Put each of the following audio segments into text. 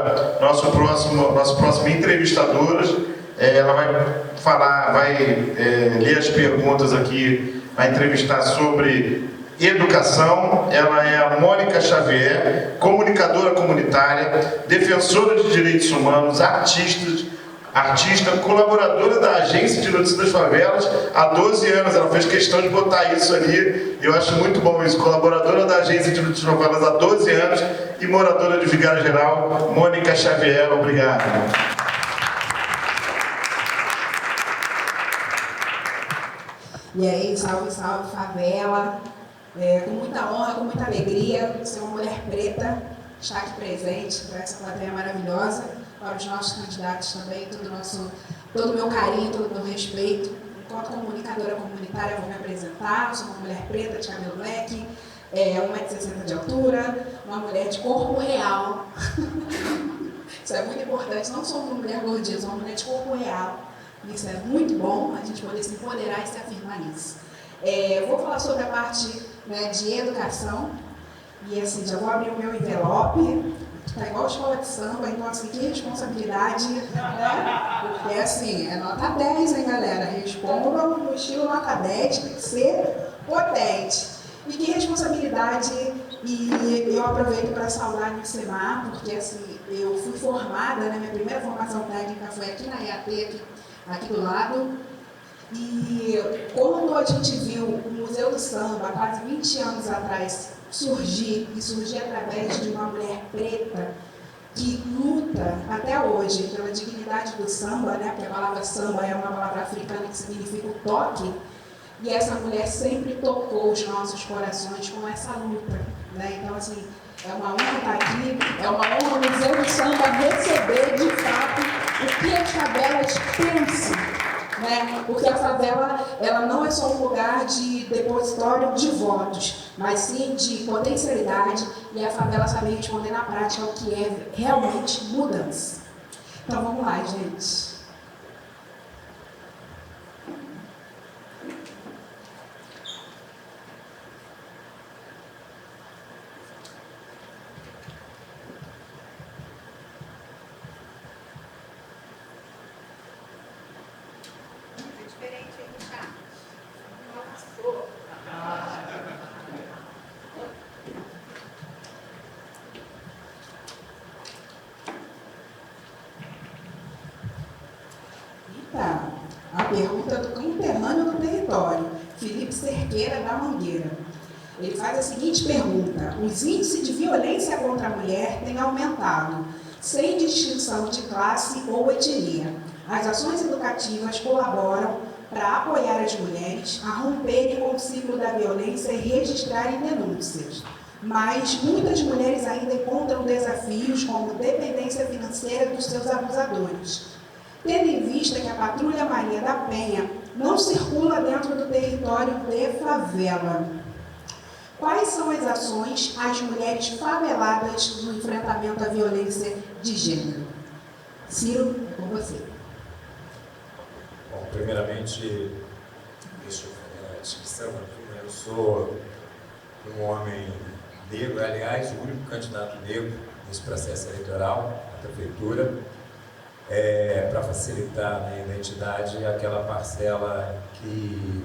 agora nossa próxima entrevistadora. Ela vai ler as perguntas aqui, vai entrevistar sobre educação. Ela é a Mônica Xavier, comunicadora comunitária, defensora de direitos humanos, artista, colaboradora da Agência de Notícias das Favelas há 12 anos. Ela fez questão de botar isso ali, eu acho muito bom isso. Colaboradora da Agência de Notícias das Favelas há 12 anos e moradora de Vigário Geral. Mônica Xavier, obrigado. E aí, salve, salve, favela. Com muita honra, com muita alegria, ser uma mulher preta, estar aqui presente para essa plateia maravilhosa, para os nossos candidatos também, todo o meu carinho, todo o meu respeito. Enquanto comunicadora comunitária, eu vou me apresentar. Eu sou uma mulher preta de cabelo black, 1,60 m de altura, uma mulher de corpo real. Isso é muito importante, não sou uma mulher gordinha, sou uma mulher de corpo real. Isso é muito bom, a gente poder se empoderar e se afirmar nisso. Eu vou falar sobre a parte, né, de educação. E assim, já vou abrir o meu envelope. Tá igual a escola de samba, então assim, que responsabilidade, né? Porque assim, é nota 10, hein, galera? Respondam no estilo nota 10, tem que ser potente. E que responsabilidade, e eu aproveito para saudar o ICEMAR, porque assim, eu fui formada, né, minha primeira formação técnica foi aqui na IAT, aqui do lado. E quando a gente viu o Museu do Samba, há quase 20 anos atrás, surgir através de uma mulher preta que luta até hoje pela dignidade do samba, né? Porque a palavra samba é uma palavra africana que significa o toque, e essa mulher sempre tocou os nossos corações com essa luta, né? Então, assim, é uma honra estar aqui, é uma honra o Museu do Samba receber, de fato, o que as favelas pensam. Né? Porque a favela, ela não é só um lugar de depositório de votos, mas sim de potencialidade, e a favela sabe responder na prática o que é realmente mudança. Então vamos lá, gente. A pergunta do conterrâneo do território, Felipe Cerqueira da Mangueira. Ele faz a seguinte pergunta: os índices de violência contra a mulher têm aumentado, sem distinção de classe ou etnia. As ações educativas colaboram para apoiar as mulheres a romperem com o ciclo da violência e registrarem denúncias. Mas muitas mulheres ainda encontram desafios como dependência financeira dos seus abusadores. Tendo em vista que a Patrulha Maria da Penha não circula dentro do território de favela, quais são as ações às mulheres faveladas no enfrentamento à violência de gênero? Ciro, é com você. Bom, primeiramente, deixa eu fazer a descrição aqui, né? Eu sou um homem negro, aliás, o único candidato negro nesse processo eleitoral à prefeitura. Para facilitar a minha identidade, aquela parcela que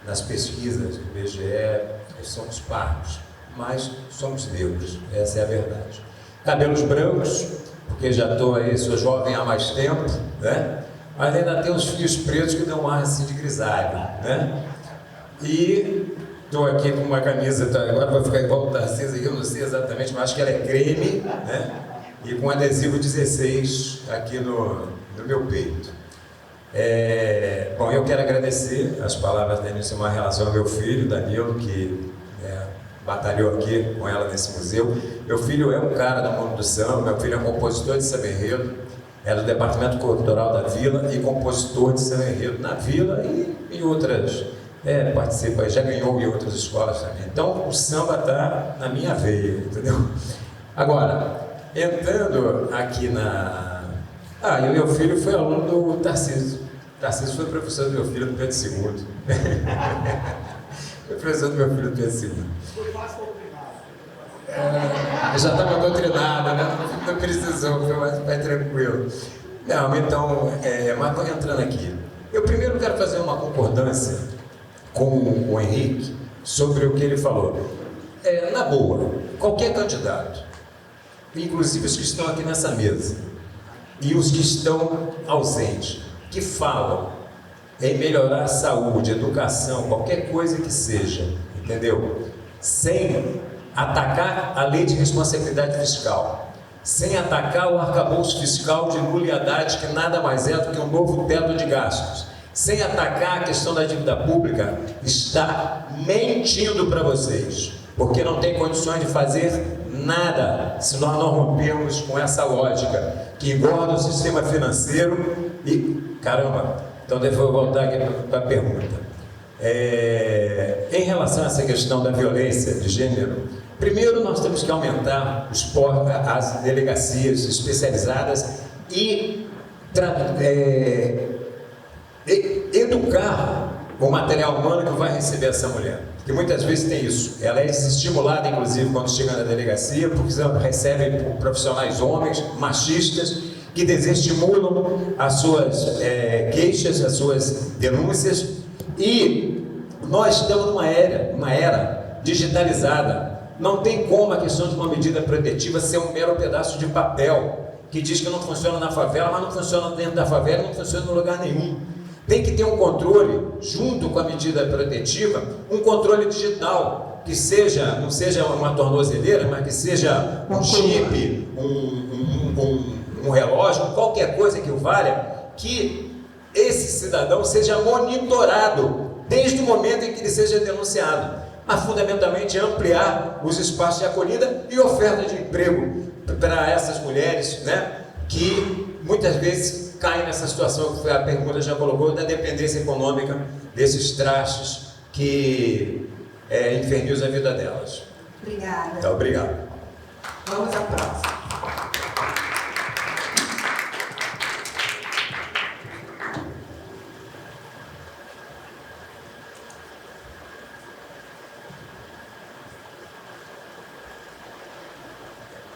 nas pesquisas do IBGE somos pardos, mas somos negros, essa é a verdade. Cabelos brancos, porque já estou aí, sou jovem há mais tempo, né? Mas ainda tem os fios pretos que dão um ar assim de grisalho, né? E estou aqui com uma camisa, agora vai ficar igual o Tarcísio, eu não sei exatamente, mas acho que ela é creme, né? E com adesivo 16 aqui no meu peito. Bom, eu quero agradecer as palavras da Nilson em relação ao meu filho, Danilo, que batalhou aqui com ela nesse museu. Meu filho é um cara do mundo do samba, meu filho é compositor de samba enredo, é do departamento cultural da Vila e compositor de samba enredo na Vila e em outras, participa, já ganhou em outras escolas também. Então o samba está na minha veia, entendeu? Agora, entrando aqui e o meu filho foi aluno do Tarcísio. Tarcísio foi professor do meu filho do Pedro II. Foi professor do meu filho do Pedro II. Eu já estava doutrinado, né? Não precisou, foi mais tranquilo. Não, então, mas entrando aqui. Eu primeiro quero fazer uma concordância com o Henrique sobre o que ele falou. Na boa, qualquer candidato, inclusive os que estão aqui nessa mesa, e os que estão ausentes, que falam em melhorar a saúde, educação, qualquer coisa que seja, entendeu? Sem atacar a lei de responsabilidade fiscal, sem atacar o arcabouço fiscal de Lula e Haddad, que nada mais é do que um novo teto de gastos, sem atacar a questão da dívida pública, está mentindo para vocês, porque não tem condições de fazer nada se nós não rompermos com essa lógica que engorda o sistema financeiro e... Caramba, então depois eu vou voltar aqui para a pergunta. Em relação a essa questão da violência de gênero, primeiro nós temos que aumentar as delegacias especializadas e educar o material humano que vai receber essa mulher. Porque muitas vezes tem isso. Ela é desestimulada, inclusive, quando chega na delegacia, porque recebe profissionais homens, machistas, que desestimulam as suas queixas, as suas denúncias. E nós estamos numa era digitalizada. Não tem como a questão de uma medida protetiva ser um mero pedaço de papel que diz que não funciona na favela, mas não funciona dentro da favela, não funciona em lugar nenhum. Tem que ter um controle, junto com a medida protetiva, um controle digital, que não seja uma tornozeleira, mas que seja um chip, um relógio, qualquer coisa que o valha, que esse cidadão seja monitorado desde o momento em que ele seja denunciado, mas fundamentalmente ampliar os espaços de acolhida e oferta de emprego para essas mulheres, né, que muitas vezes caem nessa situação que a pergunta já colocou, da dependência econômica desses trastes que infernizam a vida delas. Obrigada. Então, obrigado. Vamos à próxima.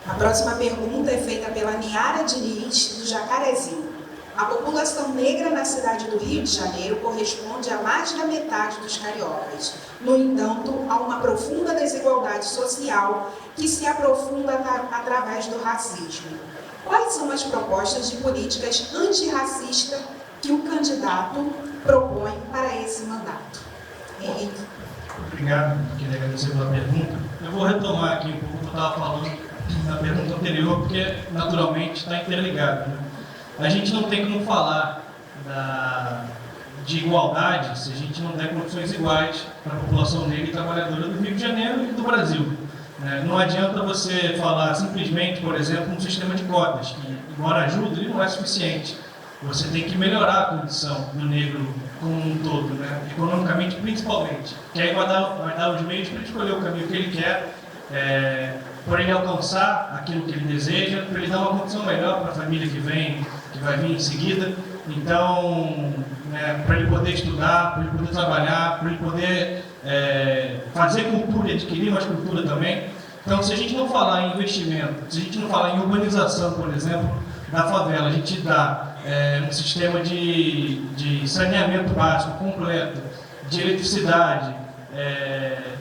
A próxima pergunta é feita pela Niara Diniz, do Jacarezinho. A população negra na cidade do Rio de Janeiro corresponde a mais da metade dos cariocas. No entanto, há uma profunda desigualdade social que se aprofunda através do racismo. Quais são as propostas de políticas antirracistas que o candidato propõe para esse mandato? Henrique. Obrigado, queria agradecer pela pergunta. Eu vou retomar aqui um pouco o que eu estava falando na pergunta anterior, porque naturalmente está interligado, né? A gente não tem como falar de igualdade se a gente não der condições iguais para a população negra e trabalhadora do Rio de Janeiro e do Brasil, né? Não adianta você falar simplesmente, por exemplo, um sistema de cotas, que, embora ajude, ele não é suficiente. Você tem que melhorar a condição do negro como um todo, né? Economicamente principalmente, que aí vai dar os meios para ele escolher o caminho que ele quer, por ele alcançar aquilo que ele deseja, para ele dar uma condição melhor para a família que vai vir em seguida. Então, para ele poder estudar, para ele poder trabalhar, para ele poder fazer cultura, adquirir mais cultura também. Então, se a gente não falar em investimento, se a gente não falar em urbanização, por exemplo, da favela, a gente dá um sistema de saneamento básico completo, de eletricidade,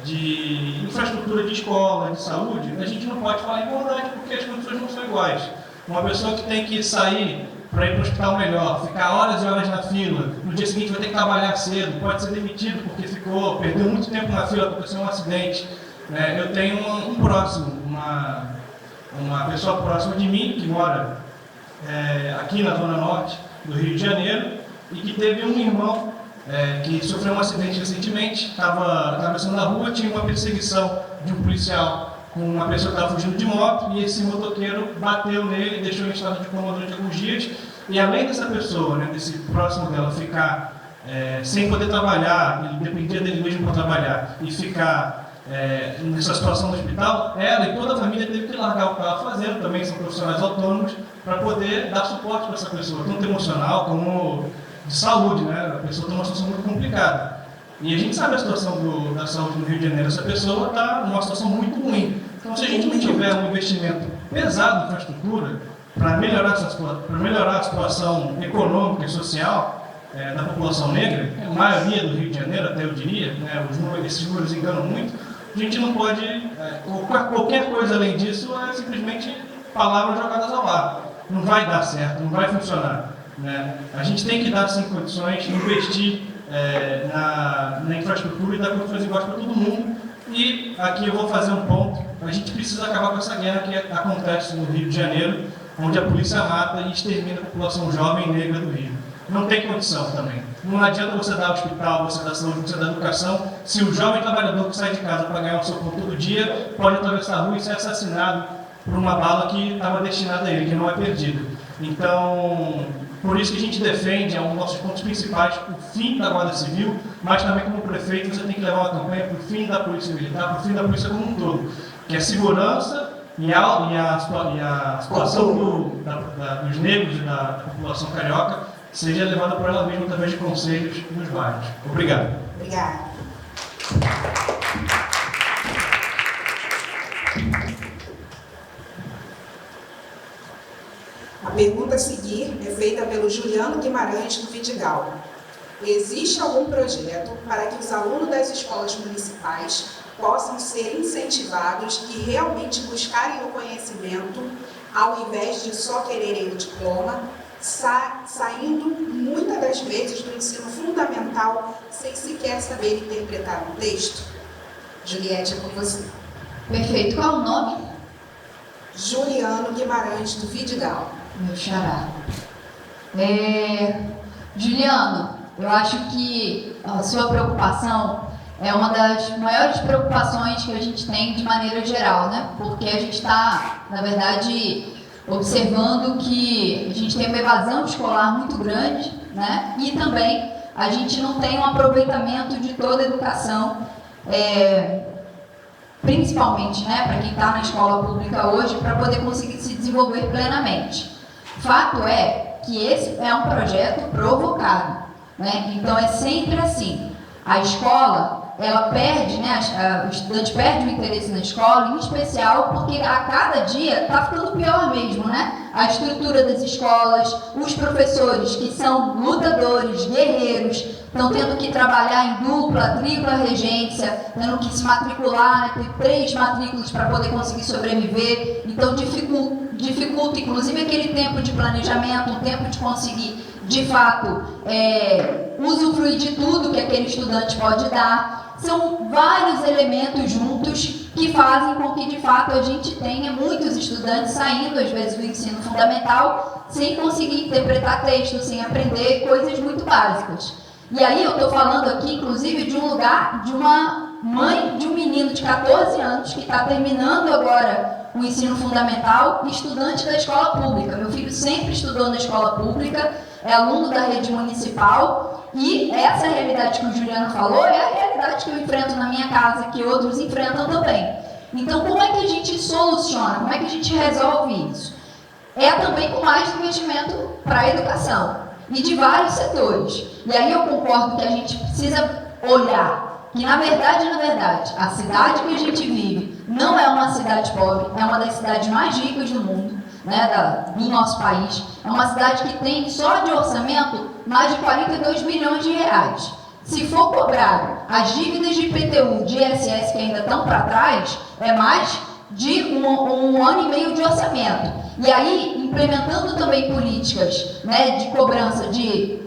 de infraestrutura de escola, de saúde, a gente não pode falar em igualdade porque as condições não são iguais. Uma pessoa que tem que sair para ir para um hospital melhor, ficar horas e horas na fila, no dia seguinte vai ter que trabalhar cedo, pode ser demitido porque perdeu muito tempo na fila, aconteceu um acidente. Eu tenho um próximo, uma pessoa próxima de mim, que mora aqui na Zona Norte do Rio de Janeiro, e que teve um irmão que sofreu um acidente recentemente, estava atravessando a rua, tinha uma perseguição de um policial com uma pessoa que estava fugindo de moto, e esse motoqueiro bateu nele, deixou em estado de coma durante alguns dias, e além dessa pessoa, desse próximo dela, ficar sem poder trabalhar, ele dependia dele mesmo para trabalhar, e ficar nessa situação no hospital, ela e toda a família teve que largar o que estava fazendo, também são profissionais autônomos, para poder dar suporte para essa pessoa, tanto emocional como de saúde, A pessoa tem uma situação muito complicada. E a gente sabe a situação da saúde no Rio de Janeiro. Essa pessoa está numa situação muito ruim. Então, se a gente não tiver um investimento pesado em infraestrutura para melhorar a situação econômica e social da população negra, a maioria do Rio de Janeiro, até eu diria, né, esses números enganam muito, a gente não pode, qualquer coisa além disso é simplesmente palavras jogadas ao ar. Não vai dar certo, não vai funcionar. Né? A gente tem que dar, sim, condições de investir na infraestrutura e dar condições iguais para todo mundo. E aqui eu vou fazer um ponto. A gente precisa acabar com essa guerra que acontece no Rio de Janeiro, onde a polícia mata e extermina a população jovem e negra do Rio. Não tem condição também. Não adianta você dar hospital, você dar saúde, você dar educação, se o jovem trabalhador que sai de casa para ganhar o seu pão todo dia pode atravessar a rua e ser assassinado por uma bala que estava destinada a ele, que não é perdida. Então, por isso que a gente defende, é um dos nossos pontos principais, o fim da Guarda Civil, mas também como prefeito você tem que levar uma campanha para o fim da Polícia Militar, para o fim da Polícia como um todo, que é segurança e a situação dos negros e da população carioca seja levada por ela mesma através de conselhos nos bairros. Obrigado. Obrigada. A pergunta a seguir é feita pelo Juliano Guimarães, do Vidigal. Existe algum projeto para que os alunos das escolas municipais possam ser incentivados e realmente buscarem o conhecimento, ao invés de só quererem o diploma, saindo muitas das vezes do ensino fundamental sem sequer saber interpretar um texto? Juliette, é com você. Perfeito. Qual é o nome? Juliano Guimarães, do Vidigal. Meu xará. Juliano, eu acho que a sua preocupação é uma das maiores preocupações que a gente tem de maneira geral, né? Porque a gente está, na verdade, observando que a gente tem uma evasão escolar muito grande, né? E também a gente não tem um aproveitamento de toda a educação, principalmente, né, para quem está na escola pública hoje, para poder conseguir se desenvolver plenamente. Fato é que esse é um projeto provocado, né? Então é sempre assim, a escola, ela perde, né, o estudante perde o interesse na escola, em especial porque a cada dia está ficando pior mesmo, né? A estrutura das escolas, os professores que são lutadores, guerreiros, estão tendo que trabalhar em dupla, tripla regência, tendo que se matricular, ter 3 matrículas para poder conseguir sobreviver, então dificulta inclusive aquele tempo de planejamento, um tempo de conseguir, de fato, usufruir de tudo que aquele estudante pode dar. São vários elementos juntos que fazem com que, de fato, a gente tenha muitos estudantes saindo, às vezes, do ensino fundamental, sem conseguir interpretar texto, sem aprender coisas muito básicas. E aí eu estou falando aqui, inclusive, de um lugar de uma mãe de um menino de 14 anos que está terminando agora o ensino fundamental e estudante da escola pública. Meu filho sempre estudou na escola pública, é aluno da rede municipal, e essa realidade que o Juliano falou é a realidade que eu enfrento na minha casa, que outros enfrentam também. Então, como é que a gente soluciona? Como é que a gente resolve isso? É também com mais investimento para a educação, e de vários setores. E aí eu concordo que a gente precisa olhar que, na verdade, a cidade que a gente vive não é uma cidade pobre, é uma das cidades mais ricas do mundo, né, do nosso país. É uma cidade que tem, só de orçamento, mais de 42 bilhões de reais. Se for cobrado as dívidas de IPTU, de ISS que ainda estão para trás, é mais de um ano e meio de orçamento. E aí, implementando também políticas, né, de cobrança de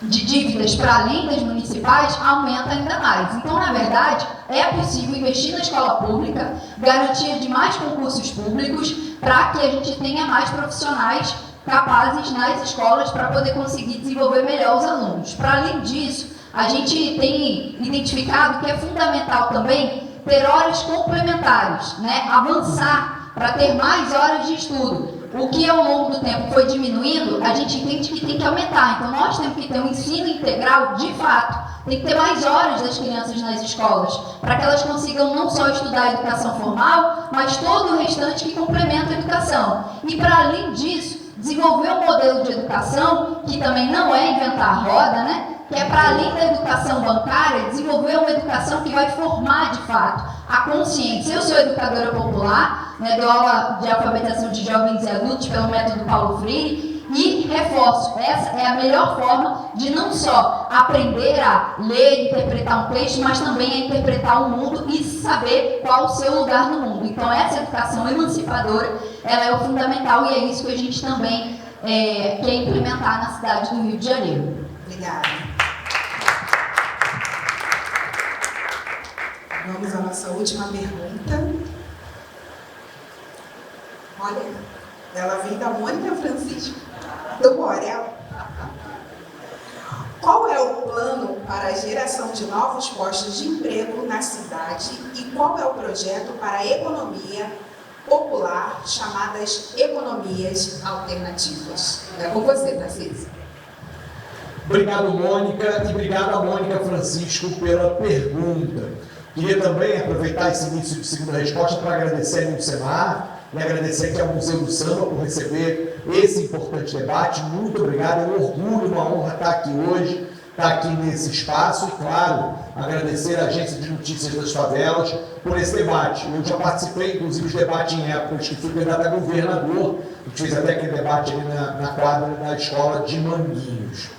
dívidas para além das municipais, aumenta ainda mais. Então, na verdade, é possível investir na escola pública, garantia de mais concursos públicos, para que a gente tenha mais profissionais capazes nas escolas para poder conseguir desenvolver melhor os alunos. Para além disso, a gente tem identificado que é fundamental também ter horas complementares, né? Avançar para ter mais horas de estudo. O que ao longo do tempo foi diminuindo, a gente entende que tem que aumentar. Então nós temos que ter um ensino integral de fato. Tem que ter mais horas das crianças nas escolas, para que elas consigam não só estudar a educação formal, mas todo o restante que complementa a educação. E para além disso, desenvolver um modelo de educação que também não é inventar a roda, né? que é para além da educação bancária, desenvolver uma educação que vai formar de fato a consciência. Eu sou educadora popular, né, dou aula de alfabetização de jovens e adultos pelo método Paulo Freire, e reforço, essa é a melhor forma de não só aprender a ler e interpretar um texto, mas também a interpretar o mundo e saber qual o seu lugar no mundo. Então essa educação emancipadora, ela é o fundamental e é isso que a gente também quer implementar na cidade do Rio de Janeiro. Obrigada. Vamos à nossa última pergunta. Olha, ela vem da Mônica Francisco, do Borel. Qual é o plano para a geração de novos postos de emprego na cidade e qual é o projeto para a economia popular, chamadas economias alternativas? É com você, Tarcísio. Obrigado, Mônica, e obrigado a Mônica Francisco pela pergunta. Queria também aproveitar esse início de segunda resposta para agradecer ao Semar e agradecer aqui ao Museu do Samba por receber esse importante debate. Muito obrigado, é um orgulho, uma honra estar aqui hoje, estar aqui nesse espaço e, claro, agradecer à Agência de Notícias das Favelas por esse debate. Eu já participei, inclusive, de debate em épocas que fui candidato a governador, a gente fez até aquele debate ali na quadra da escola de Manguinhos.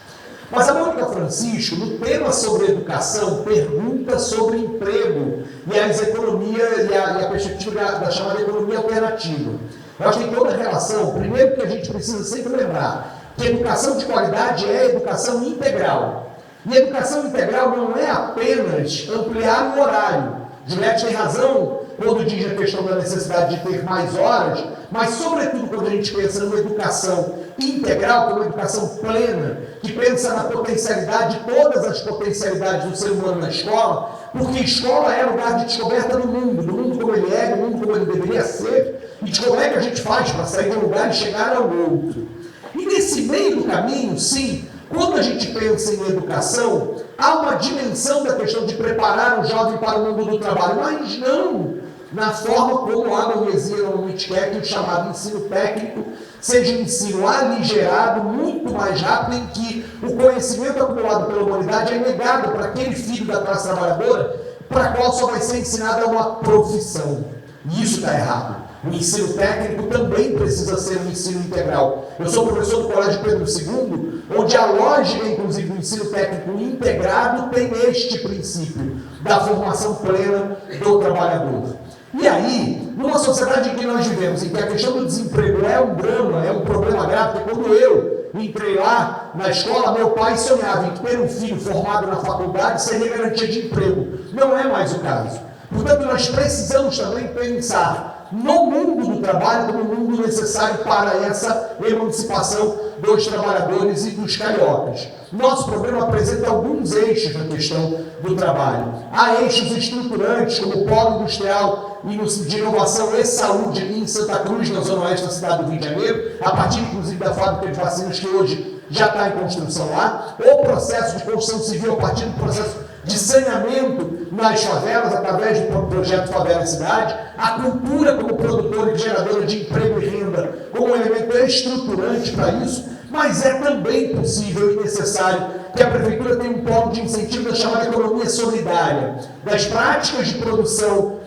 Mas a Mônica Francisco, no tema sobre educação, pergunta sobre emprego e as economias e a perspectiva da chamada economia alternativa. Eu acho que tem toda a relação. Primeiro que a gente precisa sempre lembrar que educação de qualidade é educação integral. E educação integral não é apenas ampliar o horário. Juliette tem razão quando diz a questão da necessidade de ter mais horas, mas sobretudo quando a gente pensa numa educação integral, que é uma educação plena, que pensa na potencialidade, todas as potencialidades do ser humano na escola, porque escola é lugar de descoberta do mundo como ele é, do mundo como ele deveria ser, e de como é que a gente faz para sair de um lugar e chegar ao outro. E nesse meio do caminho, sim, quando a gente pensa em educação, há uma dimensão da questão de preparar o jovem para o mundo do trabalho, mas não na forma como a burguesia normalmente quer que o chamado ensino técnico seja um ensino aligerado, muito mais rápido, em que o conhecimento acumulado pela humanidade é negado para aquele filho da classe trabalhadora para qual só vai ser ensinada uma profissão. E isso está errado. O ensino técnico também precisa ser um ensino integral. Eu sou professor do Colégio Pedro II, onde a lógica, inclusive, do ensino técnico integrado tem este princípio da formação plena do trabalhador. E aí, numa sociedade em que nós vivemos, em que a questão do desemprego é um drama, é um problema grave, porque quando eu entrei lá na escola, meu pai sonhava em ter um filho formado na faculdade seria garantia de emprego. Não é mais o caso. Portanto, nós precisamos também pensar no mundo do trabalho como um mundo necessário para essa emancipação dos trabalhadores e dos cariocas. Nosso programa apresenta alguns eixos na questão do trabalho. Há eixos estruturantes, como o polo industrial de inovação e saúde em Santa Cruz, na zona oeste da cidade do Rio de Janeiro, a partir, inclusive, da fábrica de vacinas que hoje já está em construção lá, o processo de construção civil a partir do processo de saneamento nas favelas, através do projeto Favela e Cidade, a cultura como produtora e geradora de emprego e renda como um elemento estruturante para isso, mas é também possível e necessário que a Prefeitura tenha um polo de incentivo da chamada economia solidária, das práticas de produção,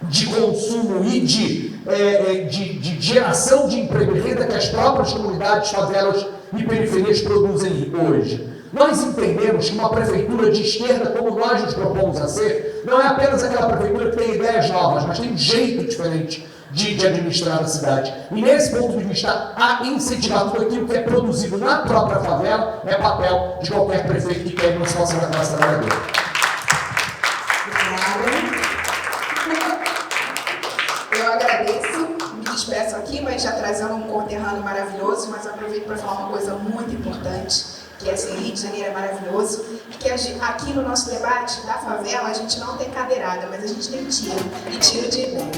de consumo e de geração de emprego e renda que as próprias comunidades, favelas e periferias produzem hoje. Nós entendemos que uma prefeitura de esquerda, como nós nos propomos a ser, não é apenas aquela prefeitura que tem ideias novas, mas tem um jeito diferente de administrar a cidade. E nesse ponto de vista, a incentivar tudo aquilo que é produzido na própria favela é papel de qualquer prefeito que quer emancipação da classe trabalhadora. Eu agradeço, me despeço aqui, mas já trazendo um conterrâneo maravilhoso, mas aproveito para falar uma coisa muito importante, que é assim, Rio de Janeiro é maravilhoso, que aqui no nosso debate da favela a gente não tem cadeirada, mas a gente tem tiro, e tiro de ideia.